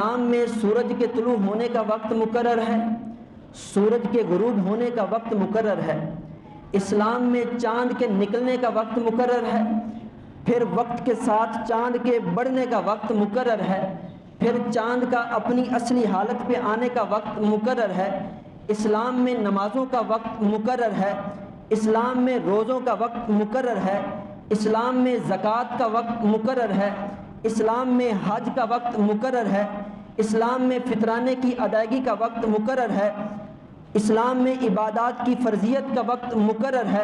اسلام میں سورج کے طلوع ہونے کا وقت مقرر ہے، سورج کے غروب ہونے کا وقت مقرر ہے، اسلام میں چاند کے نکلنے کا وقت مقرر ہے، پھر وقت کے ساتھ چاند کے بڑھنے کا وقت مقرر ہے، پھر چاند کا اپنی اصلی حالت پہ آنے کا وقت مقرر ہے، اسلام میں نمازوں کا وقت مقرر ہے، اسلام میں روزوں کا وقت مقرر ہے، اسلام میں زکوٰۃ کا وقت مقرر ہے، اسلام میں حج کا وقت مقرر ہے، اسلام میں فطرانے کی ادائیگی کا وقت مقرر ہے، اسلام میں عبادات کی فرضیت کا وقت مقرر ہے،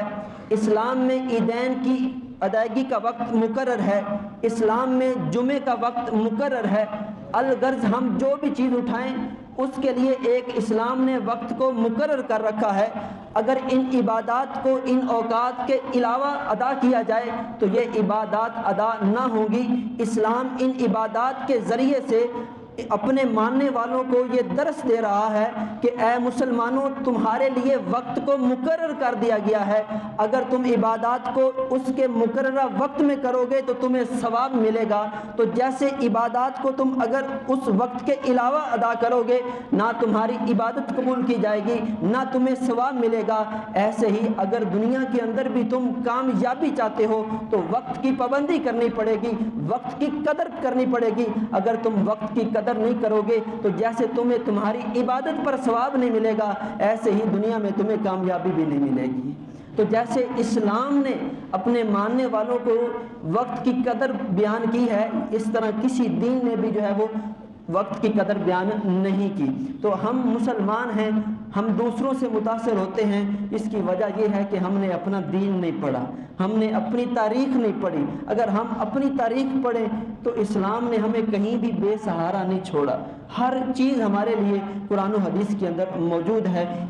اسلام میں عیدین کی ادائیگی کا وقت مقرر ہے، اسلام میں جمعے کا وقت مقرر ہے۔ الغرض ہم جو بھی چیز اٹھائیں اس کے لیے ایک اسلام نے وقت کو مقرر کر رکھا ہے۔ اگر ان عبادات کو ان اوقات کے علاوہ ادا کیا جائے تو یہ عبادات ادا نہ ہوں گی۔ اسلام ان عبادات کے ذریعے سے اپنے ماننے والوں کو یہ درس دے رہا ہے کہ اے مسلمانوں، تمہارے لیے وقت کو مقرر کر دیا گیا ہے، اگر تم عبادات کو اس کے مقررہ وقت میں کرو گے تو تمہیں ثواب ملے گا۔ تو جیسے عبادات کو تم اگر اس وقت کے علاوہ ادا کرو گے نہ تمہاری عبادت قبول کی جائے گی نہ تمہیں ثواب ملے گا، ایسے ہی اگر دنیا کے اندر بھی تم کامیابی چاہتے ہو تو وقت کی پابندی کرنی پڑے گی، وقت کی قدر کرنی پڑے گی۔ اگر تم وقت کی قدر نہیں کرو گے تو جیسے تمہیں تمہاری عبادت پر ثواب نہیں ملے گا، ایسے ہی دنیا میں تمہیں کامیابی بھی نہیں ملے گی۔ تو جیسے اسلام نے اپنے ماننے والوں کو وقت کی قدر بیان کی ہے، اس طرح کسی دین نے بھی جو ہے وہ وقت کی قدر بیان نہیں کی۔ تو ہم مسلمان ہیں، ہم دوسروں سے متاثر ہوتے ہیں، اس کی وجہ یہ ہے کہ ہم نے اپنا دین نہیں پڑھا، ہم نے اپنی تاریخ نہیں پڑھی۔ اگر ہم اپنی تاریخ پڑھیں تو اسلام نے ہمیں کہیں بھی بے سہارا نہیں چھوڑا، ہر چیز ہمارے لیے قرآن و حدیث کے اندر موجود ہے۔